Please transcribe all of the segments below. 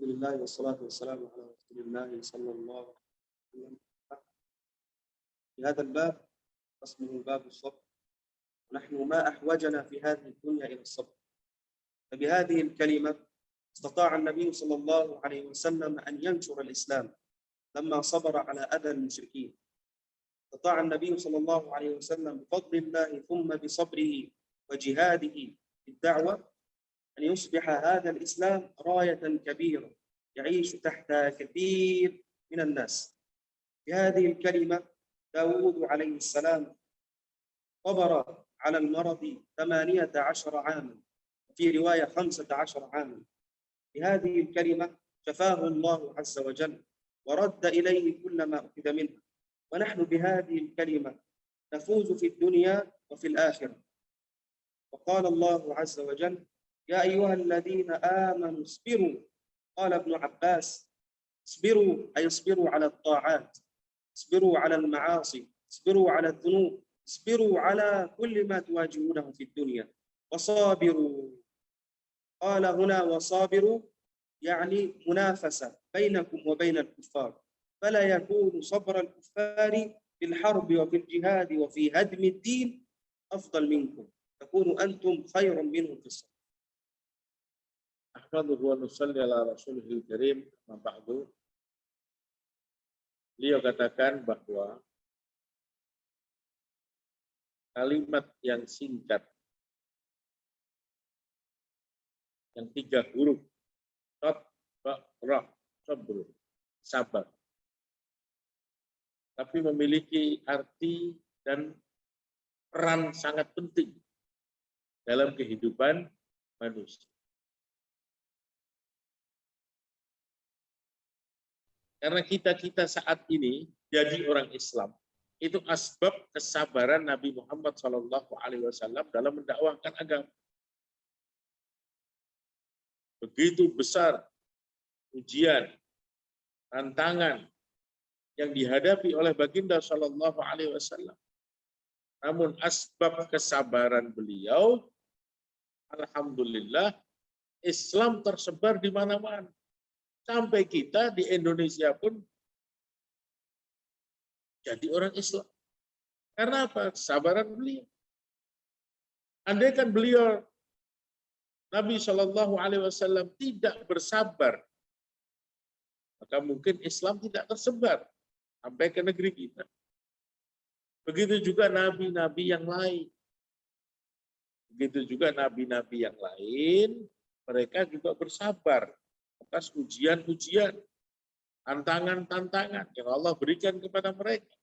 Alhamdulillah wassalatu wassalamu ala Rasulillah sallallahu alaihi wasallam. في هذا الباب اسمه باب الصبر. نحن ما أحوجنا في هذه الدنيا إلى الصبر. فبهذه الكلمة استطاع النبي صلى الله عليه وسلم أن ينشر الإسلام لما صبر على أذى المشركين. استطاع النبي صلى الله عليه وسلم بفضل الله ثم بصبره وجهاده في الدعوة أن يصبح هذا الإسلام راية كبيرة يعيش تحت كثير من الناس. بهذه الكلمة داود عليه السلام صبر على المرض 18 عاما، في رواية 15 عاما. بهذه الكلمة شفاه الله عز وجل ورد إليه كل ما أخذ منه. ونحن بهذه الكلمة نفوز في الدنيا وفي الآخرة. وقال الله عز وجل: يا أيها الذين آمنوا اصبروا. قال ابن عباس: اصبروا أي اصبروا على الطاعات، اصبروا على المعاصي، اصبروا على الذنوب، اصبروا على كل ما تواجهونه في الدنيا، وصابروا. قال هنا وصابروا يعني منافسة بينكم وبين الكفار، فلا يكون صبر الكفار في الحرب وفي الجهاد وفي هدم الدين أفضل منكم، تكونوا أنتم خيرا منهم في الصبر. Ahmaduhu wa nusalli ala rasulihil karim, amma ba'du. Beliau katakan bahwa kalimat yang singkat, yang 3 huruf, tat, ba, ra, sabr, sabar, tapi memiliki arti dan peran sangat penting dalam kehidupan manusia. Karena kita saat ini jadi orang Islam, itu asbab kesabaran Nabi Muhammad SAW dalam mendakwahkan agama. Begitu besar ujian, tantangan yang dihadapi oleh baginda SAW. Namun asbab kesabaran beliau, alhamdulillah, Islam tersebar di mana-mana. Sampai kita di Indonesia pun jadi orang Islam. Karena apa? Kesabaran beliau. Andaikan beliau, Nabi SAW tidak bersabar, maka mungkin Islam tidak tersebar sampai ke negeri kita. Begitu juga nabi-nabi yang lain. Begitu juga nabi-nabi yang lain, mereka juga bersabar atas ujian-ujian, tantangan-tantangan yang Allah berikan kepada mereka.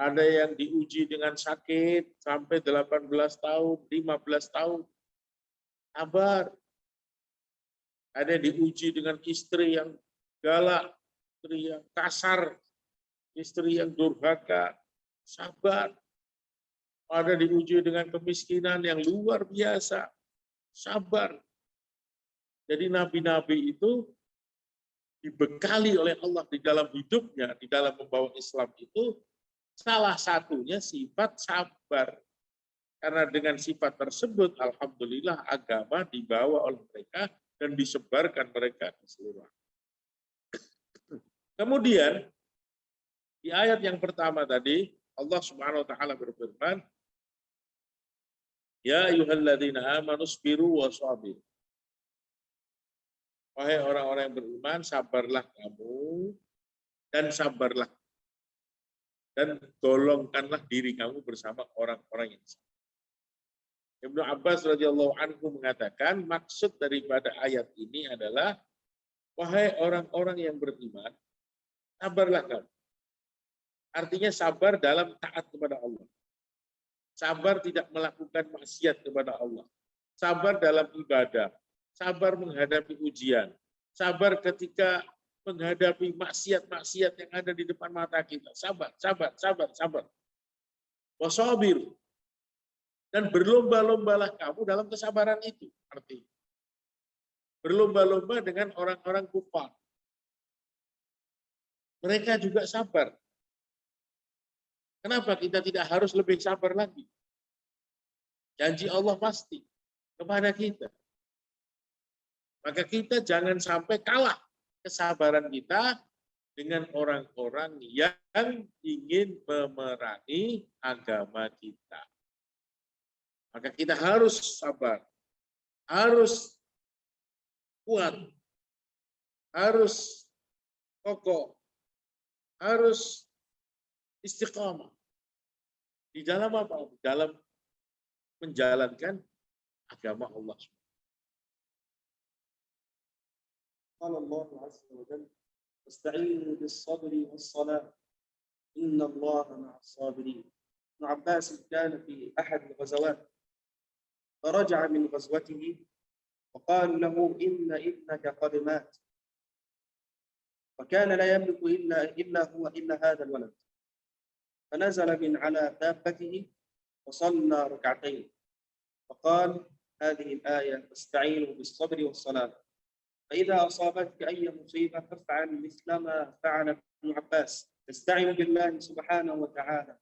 Ada yang diuji dengan sakit sampai 18 tahun, 15 tahun. Sabar. Ada yang diuji dengan istri yang galak, istri yang kasar, istri yang durhaka. Sabar. Ada diuji dengan kemiskinan yang luar biasa. Sabar. Jadi nabi-nabi itu dibekali oleh Allah di dalam hidupnya, di dalam membawa Islam itu, salah satunya sifat sabar. Karena dengan sifat tersebut, alhamdulillah agama dibawa oleh mereka dan disebarkan mereka ke seluruh. Kemudian, di ayat yang pertama tadi, Allah Subhanahu wa taala berfirman, ya ayyuhalladzina amanu sabiru wa shabiru. Wahai orang-orang yang beriman, sabarlah kamu dan sabarlah. Dan golongkanlah diri kamu bersama orang-orang yang sabar. Ibnu Abbas radhiyallahu anhu mengatakan, maksud daripada ayat ini adalah, wahai orang-orang yang beriman, sabarlah kamu. Artinya sabar dalam taat kepada Allah. Sabar tidak melakukan maksiat kepada Allah. Sabar dalam ibadah. Sabar menghadapi ujian. Sabar ketika menghadapi maksiat-maksiat yang ada di depan mata kita. Sabar, sabar, sabar, sabar. Wasabir. Dan berlomba-lombalah kamu dalam kesabaran itu. Artinya. Berlomba-lomba dengan orang-orang kufar. Mereka juga sabar. Kenapa kita tidak harus lebih sabar lagi? Janji Allah pasti kepada kita. Maka kita jangan sampai kalah kesabaran kita dengan orang-orang yang ingin memerangi agama kita. Maka kita harus sabar, harus kuat, harus kokoh, harus istiqamah. Di dalam apa? Di dalam menjalankan agama Allah. قال الله عز وجل واستعينوا بالصبر والصلاة إن الله مع الصابرين. ابن عباس كان في أحد الغزوات فرجع من غزوته وقال له إن ابنك قد مات وكان لا يملك إلا هذا الولد، فنزل من على دابته وصلى ركعتين فقال هذه الآية واستعينوا بالصبر والصلاة فإذا أصابتك أي مصيبة فافعل مثل ما فعل ابن عباس، تستعين بالله سبحانه وتعالى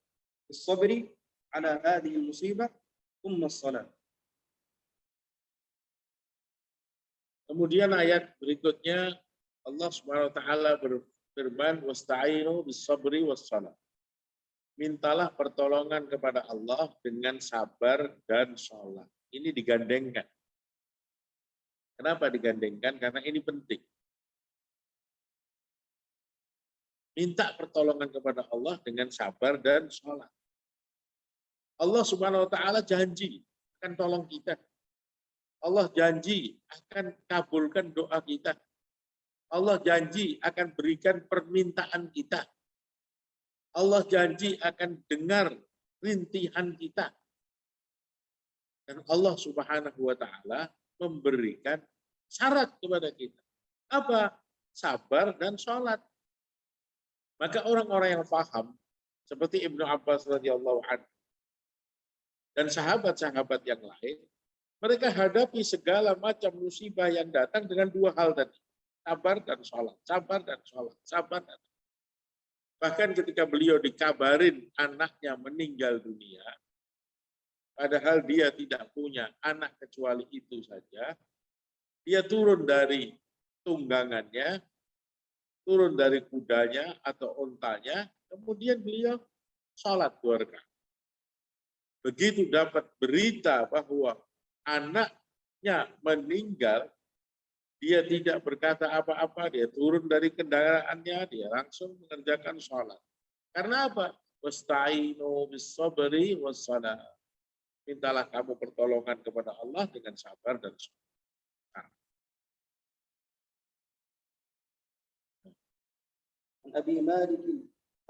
بالصبر على هذه المصيبة ثم الصلاة. Kemudian ayat berikutnya Allah Subhanahu wa taala berfirman wasta'inu bis-sabri was-shalah. Mintalah pertolongan kepada Allah dengan sabar dan sholat. Ini digandengkan. Kenapa digandengkan? Karena ini penting. Minta pertolongan kepada Allah dengan sabar dan sholat. Allah Subhanahu wa taala janji akan tolong kita. Allah janji akan kabulkan doa kita. Allah janji akan berikan permintaan kita. Allah janji akan dengar rintihan kita. Dan Allah Subhanahu wa taala memberikan syarat kepada kita. Apa? Sabar dan sholat. Maka orang-orang yang paham, seperti Ibnu Abbas radhiyallahu anhu dan sahabat-sahabat yang lain, mereka hadapi segala macam musibah yang datang dengan dua hal tadi. Sabar dan sholat. Sabar dan sholat. Sabar dan sholat. Bahkan ketika beliau dikabarin anaknya meninggal dunia, padahal dia tidak punya anak kecuali itu saja, dia turun dari tunggangannya, turun dari kudanya atau untanya, kemudian beliau sholat 2 rakaat. Begitu dapat berita bahwa anaknya meninggal, dia tidak berkata apa-apa, dia turun dari kendaraannya, dia langsung mengerjakan sholat. Karena apa? Wasta'inu bis-sabri was-shalah. Mintalah kamu pertolongan kepada Allah dengan sabar dan sholat. عن أبي مالك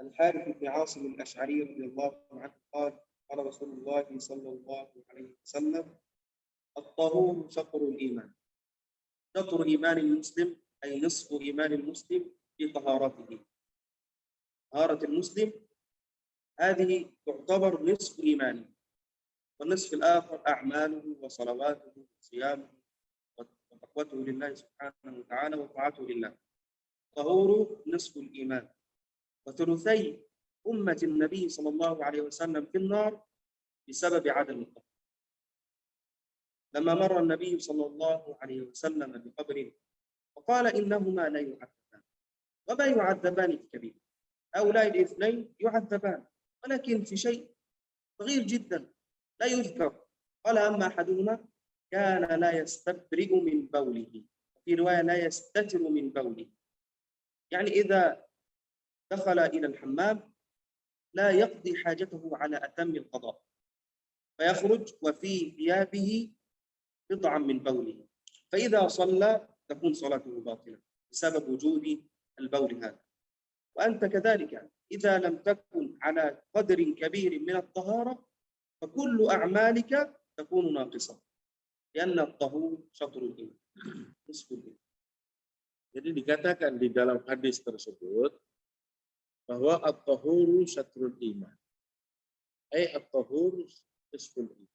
الحارث بن عاصم الأشعري رضي الله عنه قال قال رسول الله صلى الله عليه وسلم الطهور شطر الإيمان. شطر إيمان المسلم أي نصف إيمان المسلم في طهارته. طهارة المسلم هذه تعتبر نصف إيمانه، والنصف الآخر أعماله وصلواته وصيامه وتقوته لله سبحانه وتعالى وطاعته لله. طهور نصف الإيمان، وثلثي أمة النبي صلى الله عليه وسلم في النار بسبب عدم الطهر. لما مر النبي صلى الله عليه وسلم بقبر وقال إنهما لا يعذبان، وما يعذبان في كبير، هؤلاء الاثنين يعذبان ولكن في شيء صغير جدا لا يذكر. قال أما أحدهما كان لا يستبرئ من بوله، في رواية لا يستتر من بوله، يعني إذا دخل إلى الحمام لا يقضي حاجته على أتم القضاء، فيخرج وفي ثيابه قطعا من بوله، فإذا صلى تكون صلاته باطلة بسبب وجود البول هذا. وأنت كذلك إذا لم تكن على قدر كبير من الطهارة فكل أعمالك تكون ناقصة، لأن الطهور شطر الإيمان نصف الإيمان. Jadi dikatakan di dalam hadis tersebut bahwa at-tahuru syatrul iman. At-tahuru nisful iman.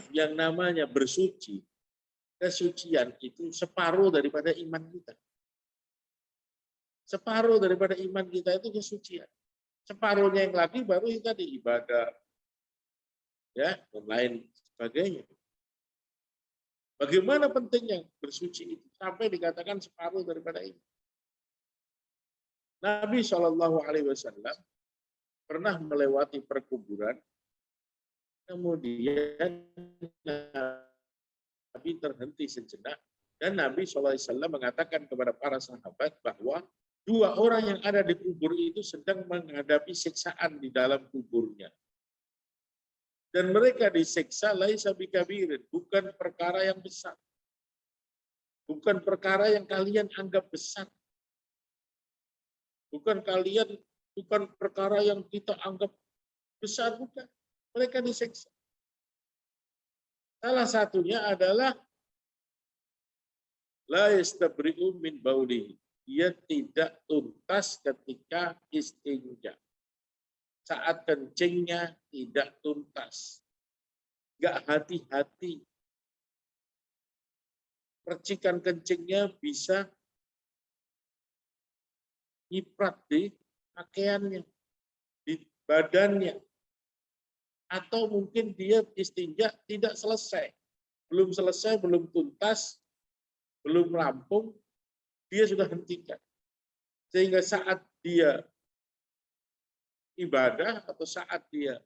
Yang namanya bersuci, kesucian itu separuh daripada iman kita. Separuh daripada iman kita itu kesucian. Separuhnya yang lagi baru itu tadi ibadah, ya, dan lain sebagainya. Bagaimana pentingnya bersuci itu sampai dikatakan separuh daripada ini. Nabi Shallallahu Alaihi Wasallam pernah melewati perkuburan, kemudian Nabi terhenti sejenak dan Nabi Shallallahu Alaihi Wasallam mengatakan kepada para sahabat bahwa dua orang yang ada di kubur itu sedang menghadapi siksaan di dalam kuburnya. Dan mereka disiksa laisa bikabirin, bukan perkara yang besar. Bukan perkara yang kalian anggap besar. Bukan perkara yang kita anggap besar, bukan. Mereka disiksa. Salah satunya adalah la yastabri'u min baulihi. Dia tidak tuntas ketika istinja. Saat kencingnya tidak tuntas. Enggak hati-hati. Percikan kencingnya bisa nyiprat di pakaiannya, di badannya. Atau mungkin dia istinja tidak selesai. Belum selesai, belum tuntas, belum rampung, dia sudah hentikan. Sehingga saat dia ibadah atau saat dia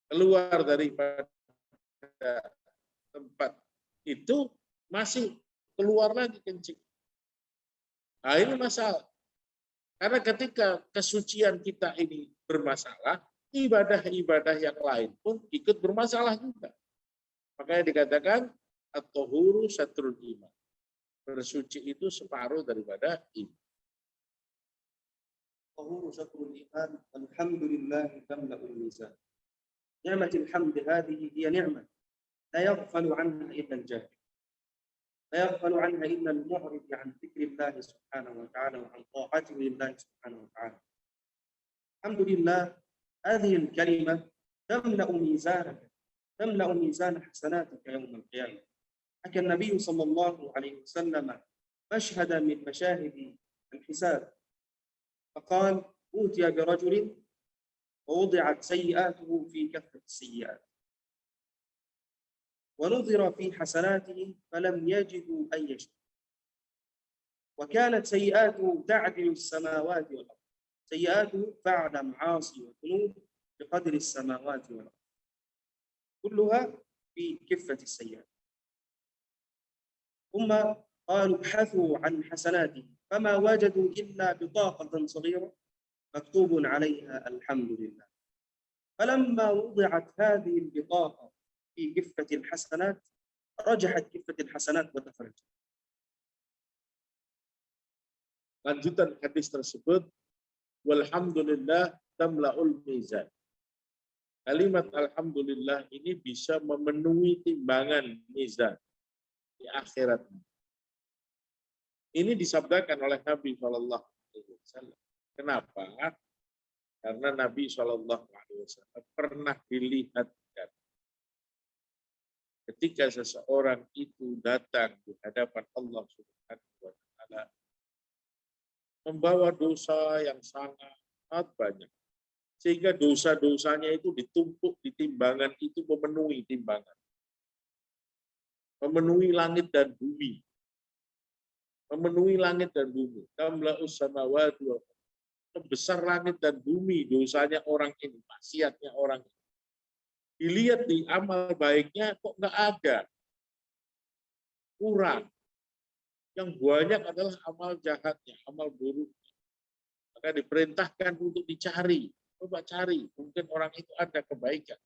keluar daripada tempat itu masih keluar lagi kencing. Nah, ini masalah. Karena ketika kesucian kita ini bermasalah, ibadah-ibadah yang lain pun ikut bermasalah juga. Makanya dikatakan at-tahuru satrul iman. Bersuci itu separuh daripada iman. طهور شطر الإيمان والحمد لله تملأ الميزان. نعمة الحمد هذه هي نعمة لا يغفل عنها إلا الجاهل، لا يغفل عنها إلا المعرض عن ذكر الله سبحانه وتعالى وعن طاعته لله سبحانه وتعالى. الحمد لله هذه الكلمة تملأ ميزانك، تملأ ميزان حسناتك يوم القيامة. حكى النبي صلى الله عليه وسلم مشهد من مشاهد الحساب، فقال أوتي برجل ووضعت سيئاته في كفة السيئات ونظر في حسناته فلم يجدوا أي شيء، وكانت سيئاته تعدل السماوات والأرض. سيئاته فعل معاصي وذنوب بقدر السماوات والأرض، كلها في كفة السيئات. ثم قالوا ابحثوا عن حسناته فما وجدوا إلا بطاقة صغيرة مكتوب عليها الحمد لله. فلما وضعت هذه البطاقة في كفة الحسنات رجحت كفة الحسنات وتفرجت. Lanjutan hadis tersebut, walhamdulillah tamla'ul mizan. Kalimat alhamdulillah ini bisa memenuhi timbangan mizan di akhirat. Ini disabdakan oleh Nabi SAW. Kenapa? Karena Nabi SAW pernah dilihatkan ketika seseorang itu datang di hadapan Allah Subhanahu wa Ta'ala membawa dosa yang sangat banyak, sehingga dosa-dosanya itu ditumpuk di timbangan itu memenuhi timbangan, memenuhi langit dan bumi, memenuhi langit dan bumi. Tamla'us samawati wal ardh. Sebesar langit dan bumi dosanya orang ini, maksiatnya orang ini. Dilihat di amal baiknya kok nggak ada, kurang. Yang banyak adalah amal jahatnya, amal buruknya. Maka diperintahkan untuk dicari. Coba cari, mungkin orang itu ada kebaikan.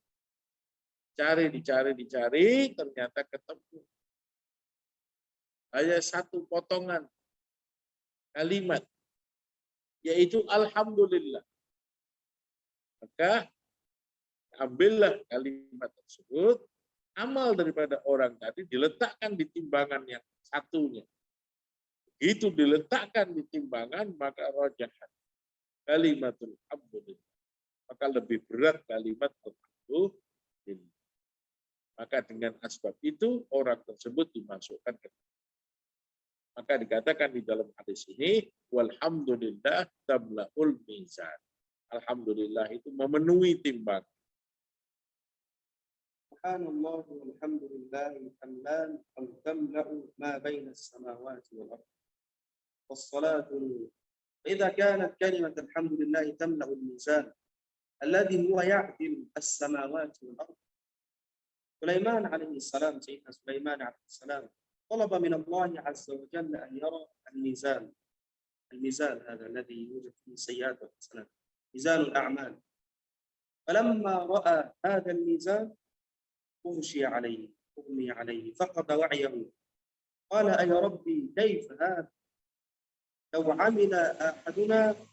Dicari, ternyata ketemu. Hanya satu potongan kalimat, yaitu alhamdulillah. Maka ambillah kalimat tersebut, amal daripada orang tadi diletakkan di timbangan yang satunya. Itu diletakkan di timbangan, maka rojahat kalimatul hamdulillah. Maka lebih berat kalimat alhamdulillah. Maka dengan asbab itu orang tersebut dimasukkan ke neraka. Maka dikatakan di dalam hadis ini, walhamdulillah tamla'ul mizan. Alhamdulillah itu memenuhi timbangan. Subhanallah walhamdulillah لله تملأ أو تملأ ما بين السماوات والأرض والصلاة نور. إذا كانت كلمة الحمد لله تملأ الميزان الذي هو يعدل السماوات والأرض. سليمان عليه السلام، سيدنا سليمان عليه السلام، طلب من الله عز وجل أن يرى الميزان. الميزان هذا الذي يوجد فيه السيئات والحسنات، ميزان الأعمال. فلما رأى هذا الميزان أغشي عليه، أغمي عليه، فقد وعيه. قال أي ربي كيف هذا؟ لو عمل أحدنا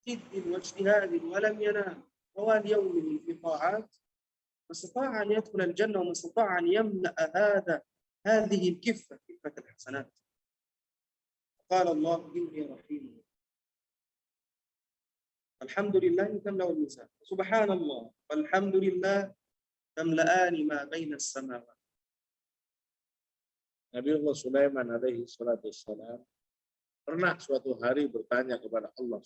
جد واجتهاد ولم ينام طوال يومه في طاعات ما استطاع أن يدخل الجنة وما استطاع أن يملأ هذه الكفة، كفة الحسنات. قال الله إني رحيم. الحمد لله تملأ الميزان، سبحان الله والحمد لله تملأان ما بين السماوات. Nabiullah Sulaiman alaihi salatu wassalam pernah suatu hari bertanya kepada Allah.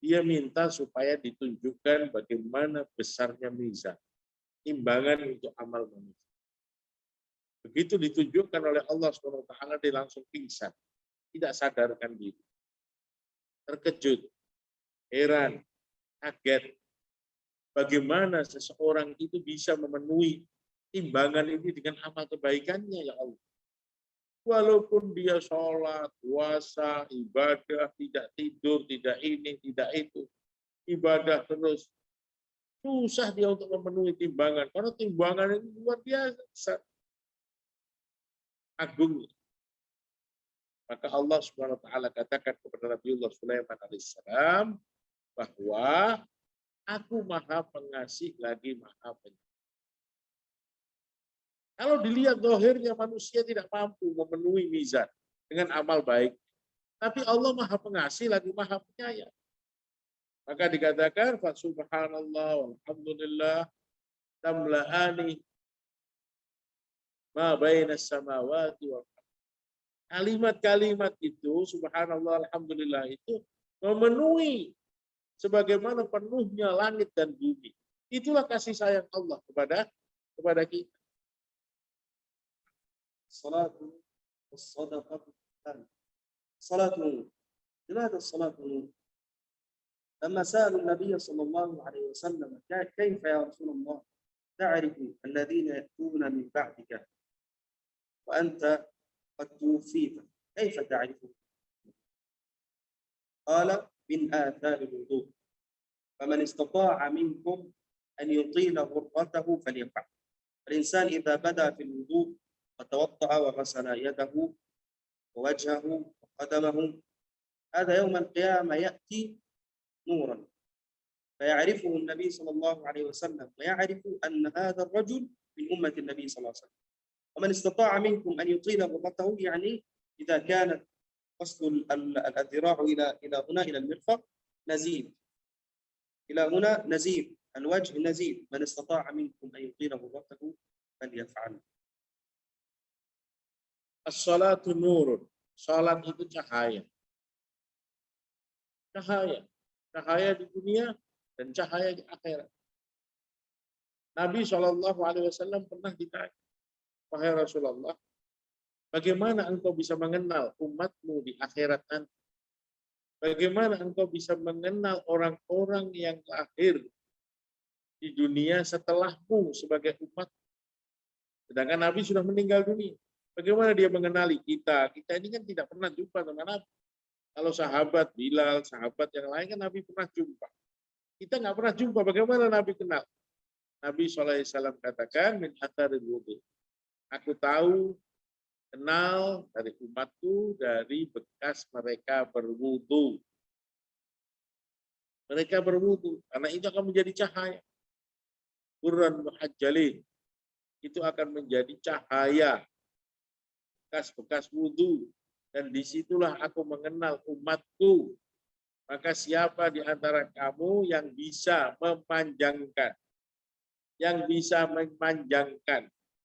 Dia minta supaya ditunjukkan bagaimana besarnya mizan, timbangan untuk amal manusia. Begitu ditunjukkan oleh Allah SWT, dia langsung pingsan, tidak sadarkan diri, terkejut, heran, kaget. Bagaimana seseorang itu bisa memenuhi timbangan ini dengan amal kebaikannya, ya Allah. Walaupun dia sholat, puasa, ibadah, tidak tidur, tidak ini, tidak itu, ibadah terus, susah dia untuk memenuhi timbangan. Karena timbangan ini luar biasa agungnya. Maka Allah Subhanahu wa taala katakan kepada Nabiullah Sulaiman alaihissalam bahwa aku Maha Pengasih lagi Maha Penyayang. Kalau dilihat zahirnya manusia tidak mampu memenuhi mizan dengan amal baik, tapi Allah Maha Pengasih lagi Maha Penyayang. Maka dikatakan fa subhanallah walhamdulillah tamla'ani ma bainas samawati wal ardh. Kalimat-kalimat itu subhanallah alhamdulillah itu memenuhi sebagaimana penuhnya langit dan bumi. Itulah kasih sayang Allah kepada kita. الصلاة والصدقة صلاة نور. لماذا الصلاة نور؟ لما سألوا النبي صلى الله عليه وسلم كيف يا رسول الله تعرف الذين يأتون من بعدك وأنت قد توفيت، كيف تعرفه؟ قال من آثار الوضوء، فمن استطاع منكم أن يطيل غرته فليفعل. الإنسان إذا بدأ في الوضوء وتوضأ وغسل يده ووجهه وقدمه، هذا يوم القيامة يأتي نورا فيعرفه النبي صلى الله عليه وسلم ويعرف أن هذا الرجل من أمة النبي صلى الله عليه وسلم. ومن استطاع منكم أن يطيل غرته، يعني إذا كانت قصد الذراع إلى هنا إلى المرفق نزيد، إلى هنا نزيد، الوجه نزيد، من استطاع منكم أن يطيل غرته فليفعل. As-salatu nurun. Salat itu cahaya. Cahaya. Cahaya di dunia dan cahaya di akhirat. Nabi SAW pernah ditanya, wahai Rasulullah, bagaimana engkau bisa mengenal umatmu di akhirat nanti? Bagaimana engkau bisa mengenal orang-orang yang lahir di dunia setelahmu sebagai umat? Sedangkan Nabi sudah meninggal dunia. Bagaimana dia mengenali kita? Kita ini kan tidak pernah jumpa sama Nabi. Kalau sahabat Bilal, sahabat yang lain kan Nabi pernah jumpa. Kita nggak pernah jumpa. Bagaimana Nabi kenal? Nabi SAW katakan, min atharil wudu. Aku tahu, kenal dari umatku dari bekas mereka berwudu. Mereka berwudu, karena itu akan menjadi cahaya. Qurran muhajjalin. Itu akan menjadi cahaya. Bekas-bekas wudu, dan disitulah aku mengenal umatku. Maka siapa di antara kamu yang bisa memanjangkan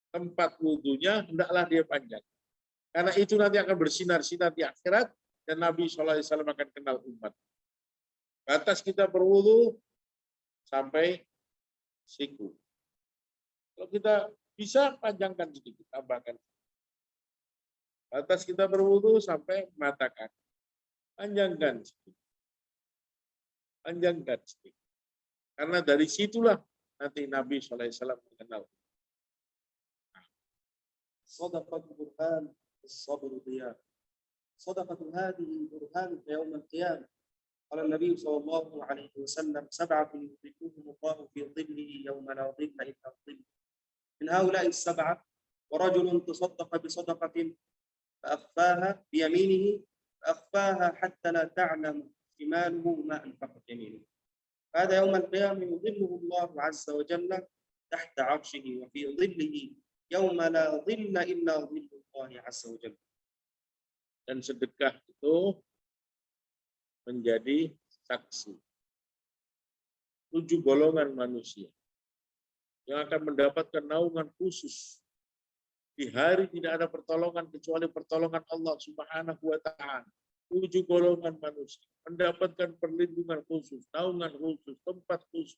tempat wudunya, hendaklah dia panjang. Karena itu nanti akan bersinar-sinar di akhirat, dan Nabi SAW akan kenal umat. Batas kita berwudu sampai siku. Kalau kita bisa panjangkan sedikit, tambahkan. Batas kita berwudu sampai mata kaki. Panjangkan sedikit. Panjangkan sedikit. Karena dari situlah nanti Nabi SAW mengenal. صدقة برهان الصبر ضياء صدقة هذه برهان يوم القيامة قال النبي صلى الله عليه وسلم 7 يظلهم الله في ظله يوم لا ظل إلا ظله من هؤلاء ال7 ورجل تصدق بصدقة فأخفاها بيمينه فأخفاها حتى لا تعلم شماله ما أنفقت يمينه هذا يوم القيامة يظله الله عز وجل تحت عرشه وفي ظله يوم لا ظل إلا ظل الله عز وجل. Dan sedekah itu menjadi saksi 7 golongan manusia yang akan mendapatkan naungan khusus di hari tidak ada pertolongan kecuali pertolongan Allah Subhanahu wa taala. 7 golongan manusia mendapatkan perlindungan khusus, naungan khusus, tempat khusus.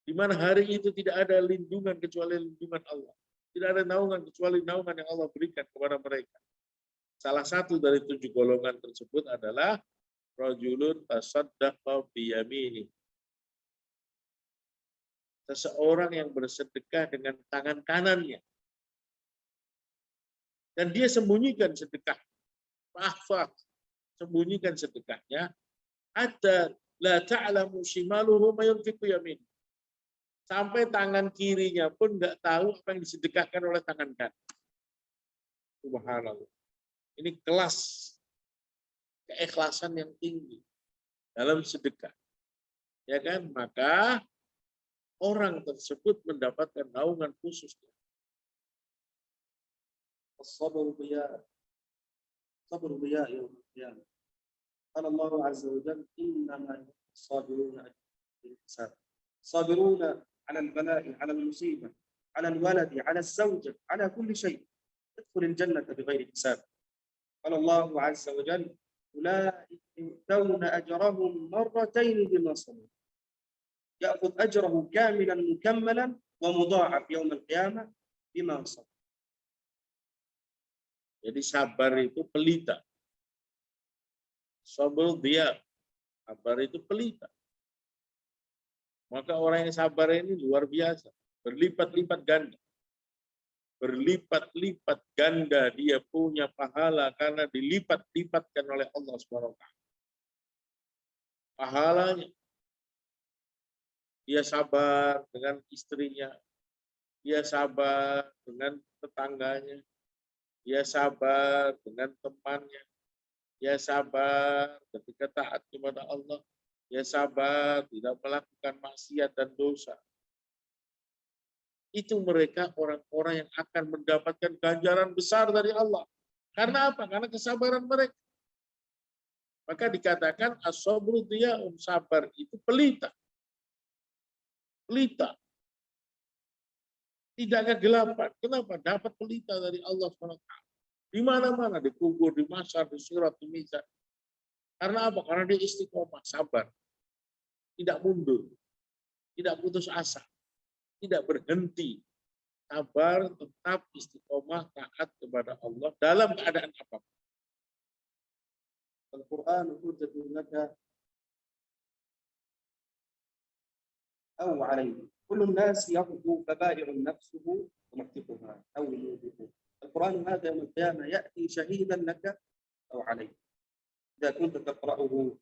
Di mana hari itu tidak ada lindungan kecuali lindungan Allah. Tidak ada naungan kecuali naungan yang Allah berikan kepada mereka. Salah satu dari 7 golongan tersebut adalah rajulun tasaddaqa biyamini. Seseorang yang bersedekah dengan tangan kanannya. Dan dia sembunyikan sedekah. Fa'akhfaq. Sembunyikan sedekahnya. Hatta la ta'lamu shimaluhu ma yunfiqu yamin. Sampai tangan kirinya pun nggak tahu apa yang disedekahkan oleh tangan kanan. Subhanallah. Ini kelas keikhlasan yang tinggi dalam sedekah. Ya kan? Maka orang tersebut mendapatkan naungan khusus. الصبر ضياء صبر ضياء يوم القيامة قال الله عز وجل إنما الصابرون الحساب صابرون على البلاء على المصيبة على الولد على الزوجة على كل شيء ادخل الجنة بغير حساب قال الله عز وجل أولئك يؤتون أجرهم مرتين بما صبروا يأخذ أجره كاملا مكملا ومضاعف يوم القيامة بما صبر. Jadi sabar itu pelita. Sabar dia. Sabar itu pelita. Maka orang yang sabar ini luar biasa. Berlipat-lipat ganda. Berlipat-lipat ganda dia punya pahala karena dilipat-lipatkan oleh Allah SWT. Pahalanya. Dia sabar dengan istrinya. Dia sabar dengan tetangganya. Dia sabar dengan temannya. Dia sabar ketika taat kepada Allah. Dia sabar tidak melakukan maksiat dan dosa. Itu mereka orang-orang yang akan mendapatkan ganjaran besar dari Allah. Karena apa? Karena kesabaran mereka. Maka dikatakan as-sabru diya'un, sabar itu pelita. Pelita. Tidak kegelapan. Kenapa? Dapat pelita dari Allah SWT. Di mana-mana, di kubur, di masyar, di sirat, di mizan. Karena apa? Karena dia istiqomah, sabar. Tidak mundur. Tidak putus asa. Tidak berhenti. Sabar, tetap istiqomah, taat kepada Allah dalam keadaan apapun. Al-Quran hujjatun laka أو عليه كل الناس يغدو فبائع نفسه ومحتقها أو موبقها القرآن هذا يوم القيامة يأتي شهيدا لك أو عليك إذا كنت تقرأه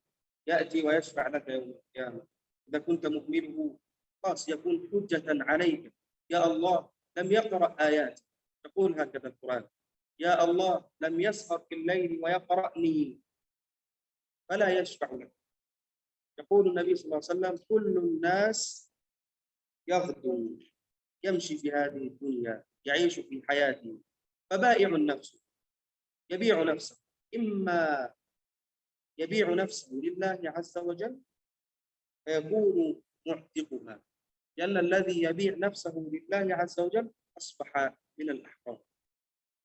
يأتي ويشفع لك يوم القيامة إذا كنت مؤمنه خاص يكون حجة عليك يا الله لم يقرأ آيات تقول هكذا القرآن يا الله لم يسهر في الليل ويقرأني فلا يشفع لك يقول النبي صلى الله عليه وسلم كل الناس يغدو يمشي في هذه الدنيا يعيش في حياته فبائع النفس يبيع نفسه إما يبيع نفسه لله عز وجل فيكون معتقها لأن الذي يبيع نفسه لله عز وجل أصبح من الأحرار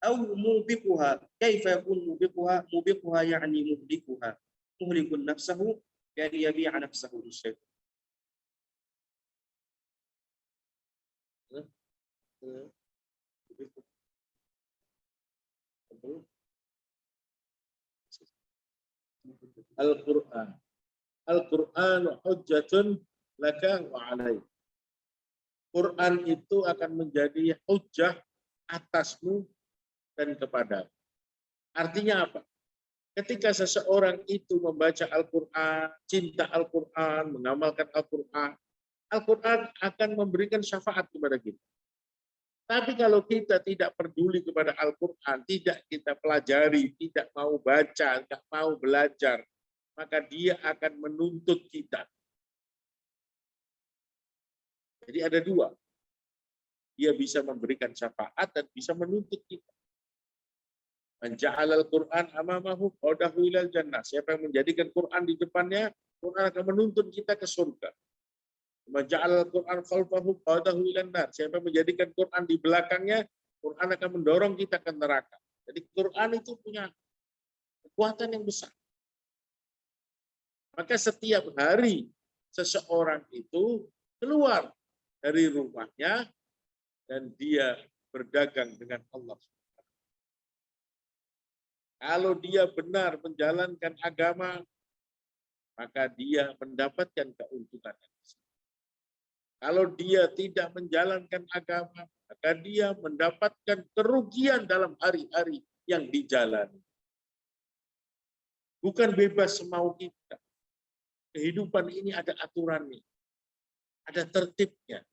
أو موبقها كيف يكون موبقها؟ موبقها يعني مهلكها مهلك نفسه بأن يبيع نفسه للشيطان. Al-Quran. Al-Quran hujjatun laka wa alaik. Quran itu akan menjadi hujjah atasmu dan kepadamu. Artinya apa? Ketika seseorang itu membaca Al-Quran, cinta Al-Quran, mengamalkan Al-Quran, Al-Quran akan memberikan syafaat kepada kita. Tapi kalau kita tidak peduli kepada Al-Quran, tidak kita pelajari, tidak mau baca, tidak mau belajar, maka dia akan menuntut kita. Jadi ada dua. Dia bisa memberikan syafaat dan bisa menuntut kita. Man ja'alal Qur'an amamahu qadahu ilal jannah. Siapa yang menjadikan Quran di depannya, Quran akan menuntun kita ke surga. Man ja'alal Qur'an khalfahu qadahu ilan nar. Siapa yang menjadikan Quran di belakangnya, Quran akan mendorong kita ke neraka. Jadi Quran itu punya kekuatan yang besar. Maka setiap hari seseorang itu keluar dari rumahnya dan dia berdagang dengan Allah. Kalau dia benar menjalankan agama, maka dia mendapatkan keuntungan. Kalau dia tidak menjalankan agama, maka dia mendapatkan kerugian dalam hari-hari yang dijalani. Bukan bebas semau kita. Kehidupan ini ada aturannya, ada tertibnya,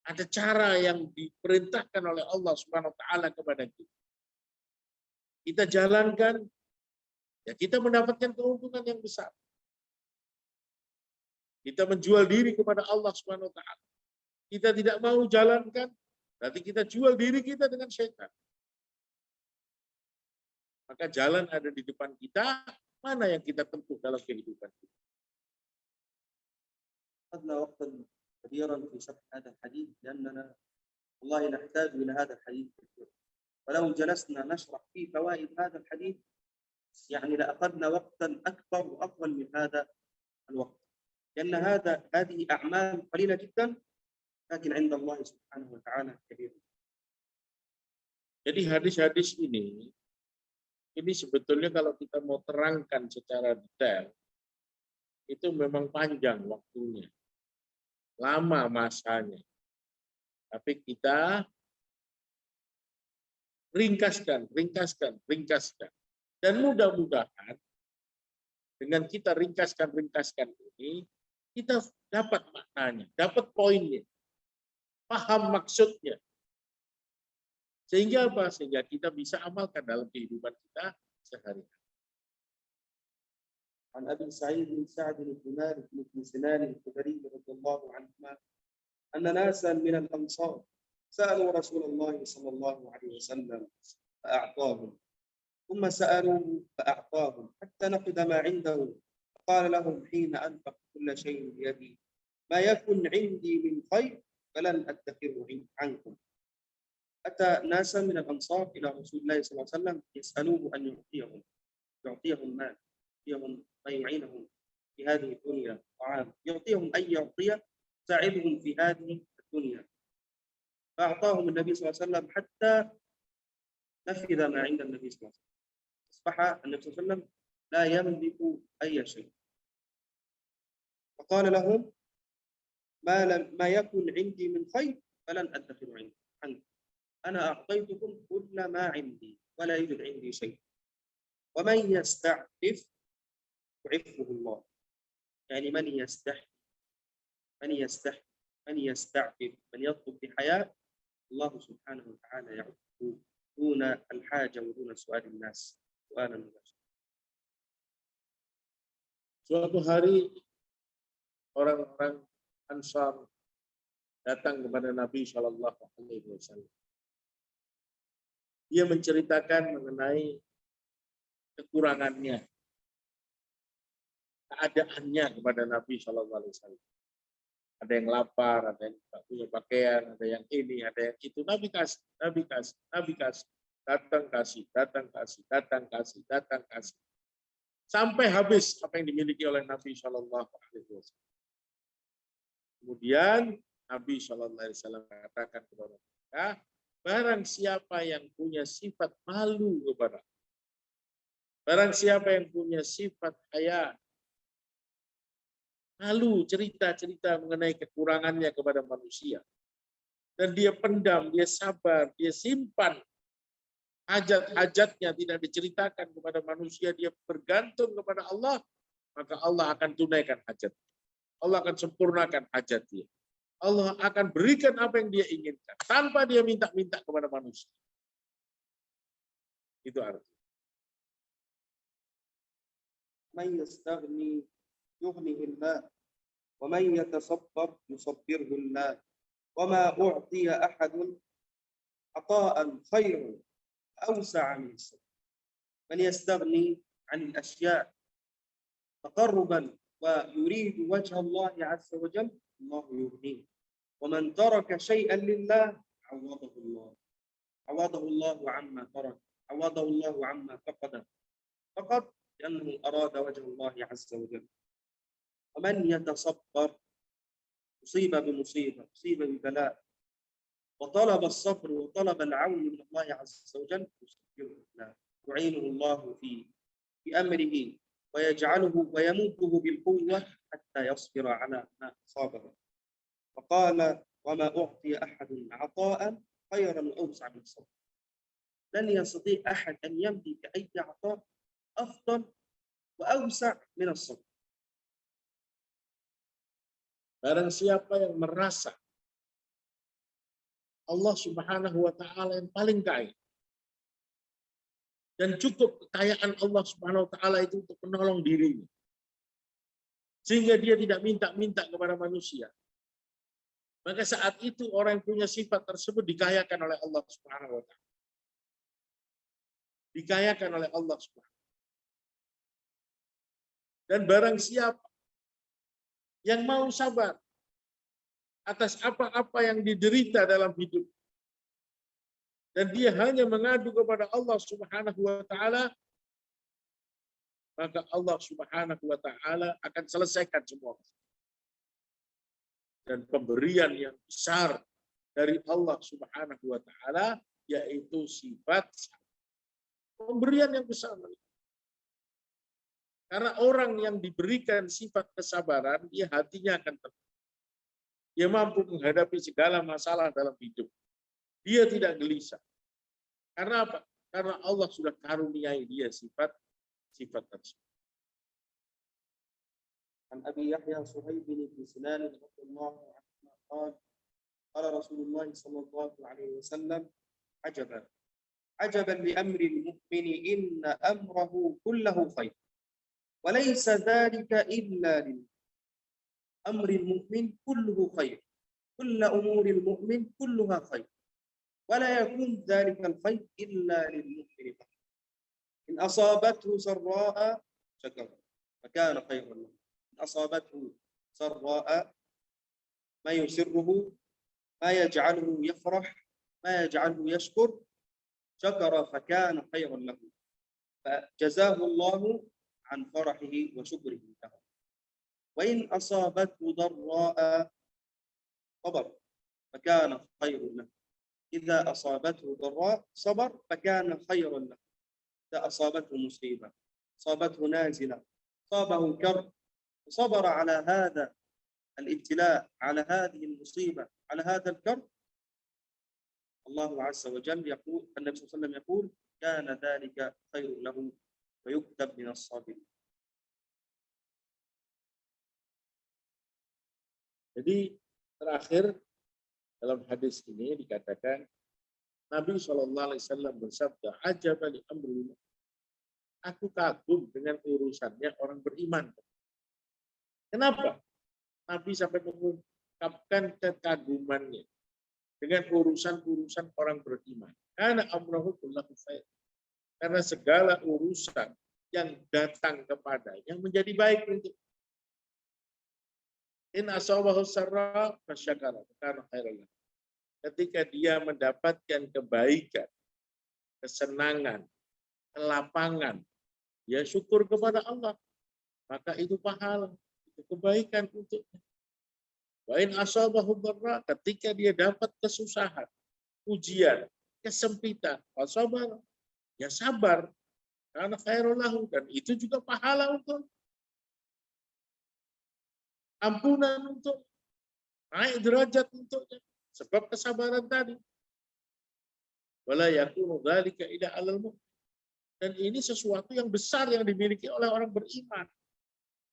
ada cara yang diperintahkan oleh Allah Subhanahu wa taala kepada kita. Kita jalankan, ya kita mendapatkan keuntungan yang besar. Kita menjual diri kepada Allah Subhanahu wa taala. Kita tidak mau jalankan, berarti kita jual diri kita dengan syaitan. Maka jalan ada di depan kita, mana yang kita tempuh dalam kehidupan kita. أخذنا وقتا كبيرا في شرح هذا الحديث لأننا والله نحتاج إلى هذا الحديث كثيرا. ولو جلسنا نشرح فيه فوائد هذا الحديث يعني لأخذنا وقتا أكبر وأطول من هذا الوقت، لأن هذه أعمال قليلة جدا لكن عند الله سبحانه وتعالى كبيرة. Jadi hadis-hadis ini sebetulnya kalau kita mau terangkan secara detail, itu memang panjang waktunya, lama masanya. Tapi kita ringkaskan. Dan mudah-mudahan dengan kita ringkaskan ini, kita dapat maknanya, dapat poinnya, paham maksudnya. Sehingga apa? Sehingga kita bisa amalkan dalam kehidupan kita sehari-hari. عن أبي سعيد بن سعد بن مالك بن سنان الخدري رضي الله عنهما أن ناسا من الأنصار سألوا رسول الله صلى الله عليه وسلم فأعطاهم، ثم سألوا فأعطاهم حتى نقد ما عنده، قال لهم حين أنفق كل شيء بيدي ما يكن عندي من خير فلن أدخره عنكم. أتى ناسا من الأنصار إلى رسول الله صلى الله عليه وسلم يسألوه أن يعطيهم مال، يعطيهم ما يعينهم في هذه الدنيا، طعام، يعطيهم أي يعطيه يساعدهم في هذه الدنيا. فأعطاهم النبي صلى الله عليه وسلم حتى نفذ ما عند النبي صلى الله عليه وسلم. أصبح النبي صلى الله عليه وسلم لا يملك أي شيء. فقال لهم ما يكن عندي من خير فلن أدخر عنكم. أنا أعطيتكم كل ما عندي ولا يوجد عندي شيء. ومن يستعفف يعفه الله. يعني من يستعفف من يطلب بحياة الله سبحانه وتعالى يعفه دون الحاجة ودون سؤال الناس سؤالا مباشرا. Suatu hari orang-orang Ansar datang kepada Nabi Shallallahu Alaihi Wasallam. Dia menceritakan mengenai kekurangannya, keadaannya kepada Nabi Shallallahu Alaihi Wasallam. Ada yang lapar, ada yang tak punya pakaian, ada yang ini, ada yang itu. Nabi kasih, datang kasih. Sampai habis apa yang dimiliki oleh Nabi Shallallahu Alaihi Wasallam. Kemudian Nabi SAW katakan kepada mereka, barang siapa yang punya sifat malu kepada Allah, barang siapa yang punya sifat haya, malu cerita-cerita mengenai kekurangannya kepada manusia, dan dia pendam, dia sabar, dia simpan hajat-hajatnya tidak diceritakan kepada manusia, dia bergantung kepada Allah, maka Allah akan tunaikan hajat. Allah akan sempurnakan hajat dia. Allah akan berikan apa yang dia inginkan tanpa dia minta-minta kepada manusia. Itu artinya. Man yastaghni yughnihi Allah wa man yatasabbar yusabbirhu Allah wa ma u'tiya ahadun ata'an khairan awsa'a min sabr. Man yastaghni 'an al-ashya' taqarruban wa yuridu wajha Allah 'azza wa jalla Allah yughnihi. Wa man taraka shay'an lillah 'awadahu Allah. 'Awadahu Allah 'amma taraka. 'Awadahu Allah 'amma faqada. Faqad لأنه أراد وجه الله عز وجل. ومن يتصبر أصيب بمصيبة، أصيب ببلاء، وطلب الصبر وطلب العون من الله عز وجل يعينه الله في أمره ويجعله ويمده بالقوة حتى يصبر على ما أصابه. وقال وما أعطي أحد عطاء خيرا أوسع من الصبر. لن يستطيع أحد أن يملك أي عطاء أفضل وأوسع من الصبر. Barang siapa yang merasa Allah Subhanahu wa taala yang paling kaya dan cukup kekayaan Allah Subhanahu wa taala itu untuk menolong dirinya, sehingga dia tidak minta-minta kepada manusia, maka saat itu orang yang punya sifat tersebut dikayakan oleh Allah Subhanahu wa taala. Dikayakan oleh Allah Subhanahu. Dan barang siapa yang mau sabar atas apa-apa yang diderita dalam hidup, dan dia hanya mengadu kepada Allah Subhanahu wa taala, maka Allah Subhanahu wa taala akan selesaikan semua. Dan pemberian yang besar dari Allah Subhanahu wa taala yaitu sifat pemberian yang besar. Karena orang yang diberikan sifat kesabaran, dia hatinya akan tenang. Dia mampu menghadapi segala masalah dalam hidup. Dia tidak gelisah. Karena apa? Karena Allah sudah karuniai dia sifat tersebut. عن أبي يحيى صهيب بن سنان رضي الله عنه قال قال رسول الله صلى الله عليه وسلم عجبا لأمر المؤمن إن أمره كله خير وليس ذلك إلا لله. أمر المؤمن كله خير، كل أمور المؤمن كلها خير، ولا يكون ذلك الخير إلا للمؤمن فقط. إن أصابته سراء شكر فكان خيرا له، إن أصابته سراء ما يسره ما يجعله يفرح ما يجعله يشكر شكر فكان خيرا له، فجزاه الله عن فرحه وشكره له. وإن أصابته ضراء صبر فكان خير له. إذا أصابته ضراء صبر فكان خيرا له. إذا أصابته مصيبة، أصابته نازلة، أصابه كرب، وصبر على هذا الابتلاء، على هذه المصيبة، على هذا الكرب، الله عز وجل يقول، النبي صلى الله عليه وسلم يقول كان ذلك خير له ويكتب من الصابرين. Jadi terakhir dalam hadis ini dikatakan Nabi SAW bersabda, "Ajaba li amri." Aku kagum dengan urusannya orang beriman. Kenapa? Nabi sampai mengungkapkan kekagumannya dengan urusan-urusan orang beriman. Karena amrahu kullahu khair. Karena segala urusan yang datang kepadanya menjadi baik untuk. In asabahu sarra fasyakara kana khairan. Ketika dia mendapatkan kebaikan, kesenangan, kelapangan, dia syukur kepada Allah, maka itu pahala, itu kebaikan untuknya. Wa in asabahu dharra, ketika dia dapat kesusahan, ujian, kesempitan, sabar, ya sabar, karena khairul lahu, dan itu juga pahala untuk ampunan, untuk naik derajat untuknya, sebab kesabaran tadi. Wala yakunu dzalika illa 'alal mu'min. Dan ini sesuatu yang besar yang dimiliki oleh orang beriman.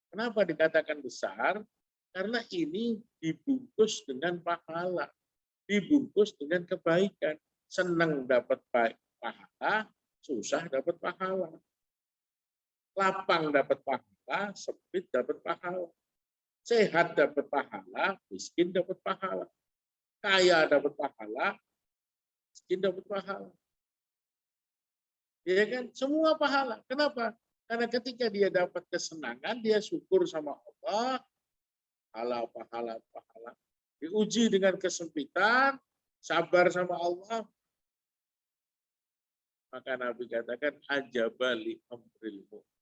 Kenapa dikatakan besar? Karena ini dibungkus dengan pahala, dibungkus dengan kebaikan. Senang dapat pahala, susah dapat pahala. Lapang dapat pahala, sempit dapat pahala. Sehat dapat pahala, miskin dapat pahala. Kaya dapat pahala, miskin dapat pahala. Ya kan? Semua pahala. Kenapa? Karena ketika dia dapat kesenangan, dia syukur sama Allah, pahala. Diuji dengan kesempitan, sabar sama Allah. Maka Nabi katakan, ajabali amril mu'min.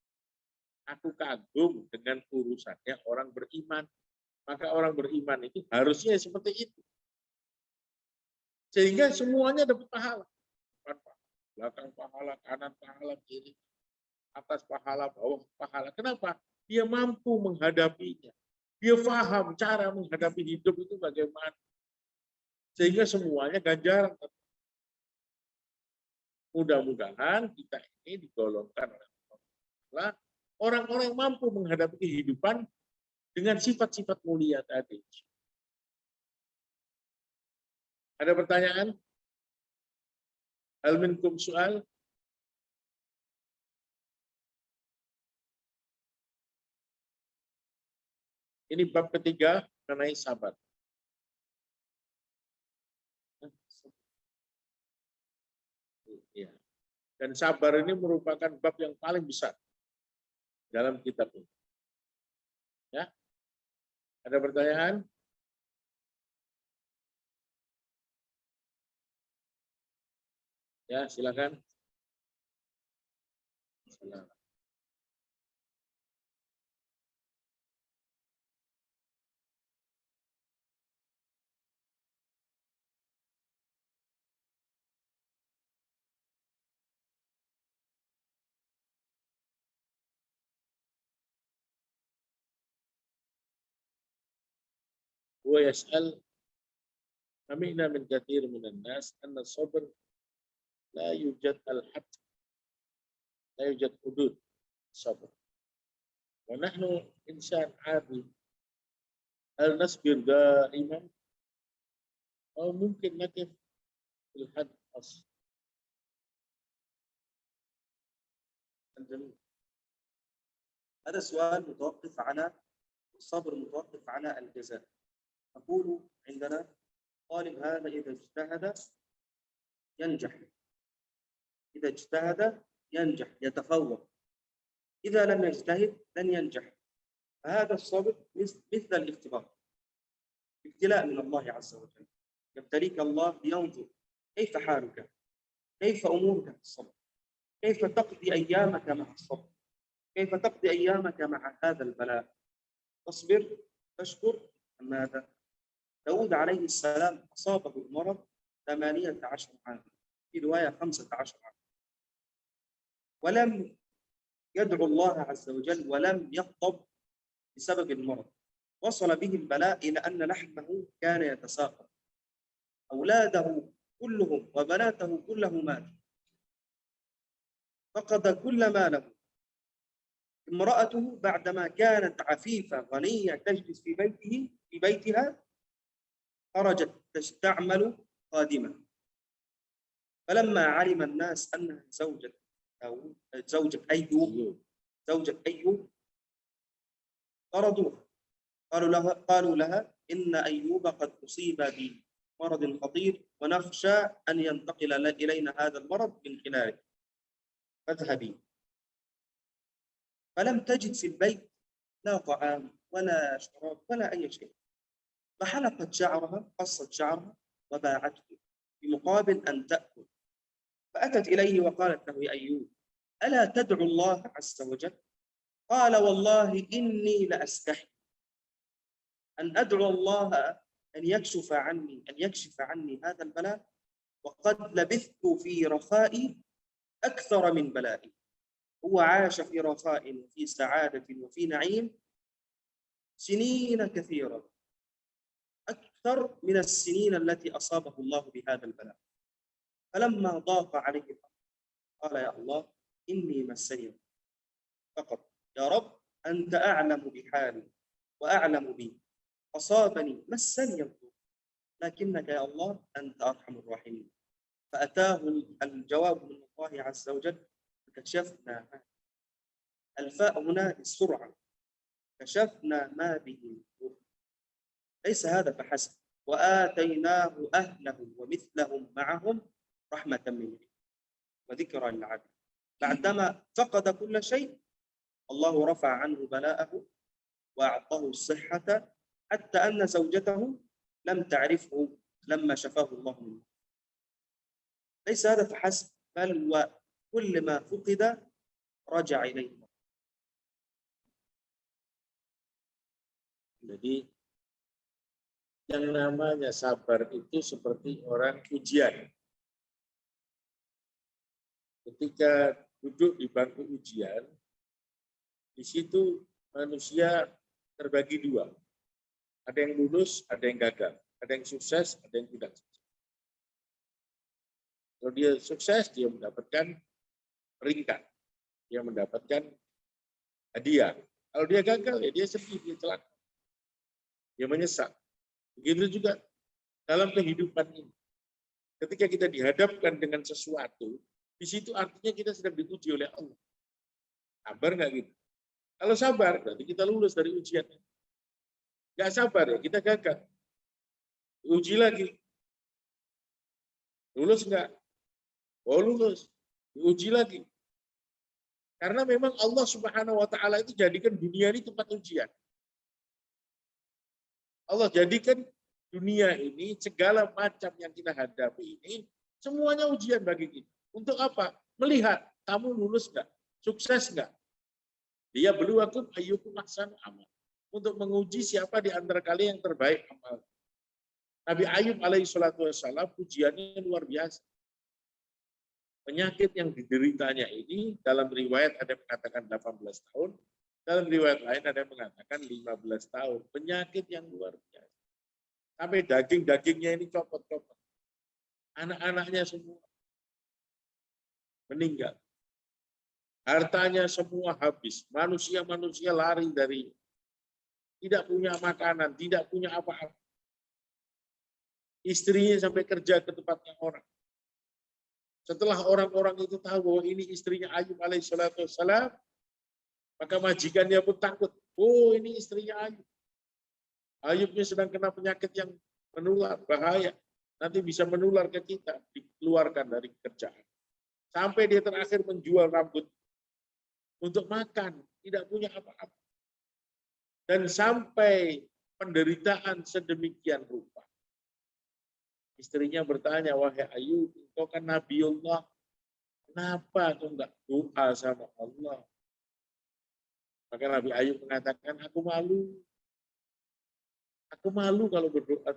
Aku kagum dengan urusannya orang beriman. Maka orang beriman itu harusnya seperti itu. Sehingga semuanya dapat pahala. Belakang pahala, kanan pahala, kiri, atas pahala, bawah pahala. Kenapa? Dia mampu menghadapinya. Dia paham cara menghadapi hidup itu bagaimana. Sehingga semuanya ganjaran. Mudah-mudahan kita ini digolongkan oleh Allah, orang-orang yang mampu menghadapi kehidupan dengan sifat-sifat mulia tadi. Ada pertanyaan? Hal minkum soal? Ini bab ketiga mengenai sabar. Ya. Dan sabar ini merupakan bab yang paling besar dalam kitab ini. Ya. Ada pertanyaan? Ya, silakan. Silakan. Wa yas'al sami'na min katsir minan nas anna sabr la yujad al-hadd, la yujad hudud sabr. Wa nahnu insan 'adi. Hal nasbir da'iman أو ممكن نقف في الحد أصل. الجميل. هذا السؤال متوقف على الصبر، متوقف على الجزاء. نقول عندنا طالب هذا إذا اجتهد ينجح، إذا اجتهد ينجح يتفوق، إذا لم يجتهد لن ينجح. فهذا الصبر مثل الاختبار، ابتلاء من الله عز وجل. يبتليك الله لينظر كيف حالك، كيف أمورك في الصبر، كيف تقضي أيامك مع الصبر، كيف تقضي أيامك مع هذا البلاء. تصبر تشكر. ماذا؟ داود عليه السلام أصابه المرض 18 عاما، في رواية 15 عاما، ولم يدعو الله عز وجل ولم يغضب بسبب المرض. وصل به البلاء إلى أن لحمه كان يتساقط، أولاده كلهم وبناته كلهم ماتوا، فقد كل ماله. امرأته بعدما كانت عفيفة غنية تجلس في بيتها خرجت تعمل خادمة. فلما علم الناس أنها زوجة أيوب طردوها، قالوا لها إن أيوب قد أصيب بمرض خطير ونخشى أن ينتقل إلينا هذا المرض من خلالك، فاذهبي. فلم تجد في البيت لا طعام ولا شراب ولا أي شيء، فحلقت شعرها، قصت شعرها وباعته بمقابل أن تأكل. فأتت إليه وقالت له: يا أيوب ألا تدعو الله عز وجل؟ قال: والله إني لأستحي. أن أدعو الله أن يكشف عني هذا البلاء وقد لبثت في رخاء أكثر من بلائي. هو عاش في رخاء وفي سعادة وفي نعيم سنين كثيرة أكثر من السنين التي أصابه الله بهذا البلاء. فلما ضاق عليه الأمر قال يا الله إني مسني فقط، يا رب أنت أعلم بحالي وأعلم بي، أصابني مسني الضر لكنك يا الله أنت أرحم الراحمين. فأتاه الجواب من الله عز وجل كشفنا ما، الفاء هنا السرعة، كشفنا ما به من ضر. ليس هذا فحسب، وآتيناه أهله ومثلهم معهم رحمة منه وذكرى للعبد. بعدما فقد كل شيء الله رفع عنه بلاءه وأعطاه الصحة، حتى أن زوجته لم تعرفه لما شفاه الله منه. ليس هذا فحسب، بل وكل ما فقد رجع إليه. Jadi yang namanya sabar itu seperti orang ujian. Ketika duduk di bangku ujian, di situ manusia terbagi dua. Ada yang lulus, ada yang gagal. Ada yang sukses, ada yang tidak sukses. Kalau dia sukses, dia mendapatkan peringkat. Dia mendapatkan hadiah. Kalau dia gagal, ya dia sedih, dia celaka. Dia menyesal. Begitu juga dalam kehidupan ini. Ketika kita dihadapkan dengan sesuatu, di situ artinya kita sedang diuji oleh Allah. Sabar nggak gitu? Kalau sabar, berarti kita lulus dari ujian. Nggak sabar ya, kita gagal. Uji lagi. Lulus nggak? Oh lulus. Diuji lagi. Karena memang Allah Subhanahu wa Ta'ala itu jadikan dunia ini tempat ujian. Allah jadikan dunia ini, segala macam yang kita hadapi ini, semuanya ujian bagi kita. Untuk apa? Melihat, kamu lulus nggak? Sukses nggak? Dia beluakum ayyukum ahsanu amal. Untuk menguji siapa di antara kalian yang terbaik amal. Nabi Ayub alaihi salatu wassalam, ujiannya luar biasa. Penyakit yang dideritanya ini, dalam riwayat ada yang mengatakan 18 tahun, dalam riwayat lain ada yang mengatakan 15 tahun. Penyakit yang luar biasa. Sampai daging-dagingnya ini copot-copot. Anak-anaknya semua meninggal. Hartanya semua habis. Manusia-manusia lari dari, tidak punya makanan, tidak punya apa-apa. Istrinya sampai kerja ke tempatnya orang. Setelah orang-orang itu tahu bahwa ini istrinya Ayub alaihissalatu wassalam, maka majikannya pun takut. Oh, ini istrinya Ayub. Ayubnya sedang kena penyakit yang menular, bahaya. Nanti bisa menular ke kita, dikeluarkan dari kerjaan. Sampai dia terakhir menjual rambut untuk makan, tidak punya apa-apa. Dan sampai penderitaan sedemikian rupa. Istrinya bertanya, wahai Ayub, engkau kan Nabiullah, kenapa kau enggak doa sama Allah? Maka Nabi Ayub mengatakan, aku malu. Aku malu kalau berdoa.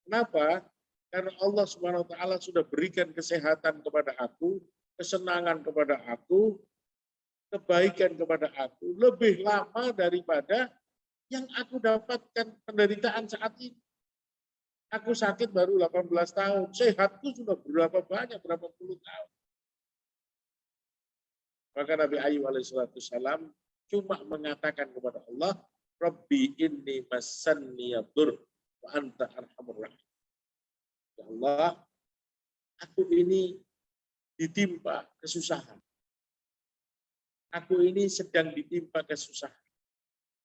Kenapa? Karena Allah Subhanahu wa Ta'ala sudah berikan kesehatan kepada aku, kesenangan kepada aku, kebaikan kepada aku, lebih lama daripada yang aku dapatkan penderitaan saat ini. Aku sakit baru 18 tahun, sehatku sudah berapa banyak, berapa puluh tahun. Maka Nabi Ayub alaihissalam cuma mengatakan kepada Allah, Rabbi inni massanni yadur wa anta arhamur rahim. Ya Allah, aku ini ditimpa kesusahan. Aku ini sedang ditimpa kesusahan.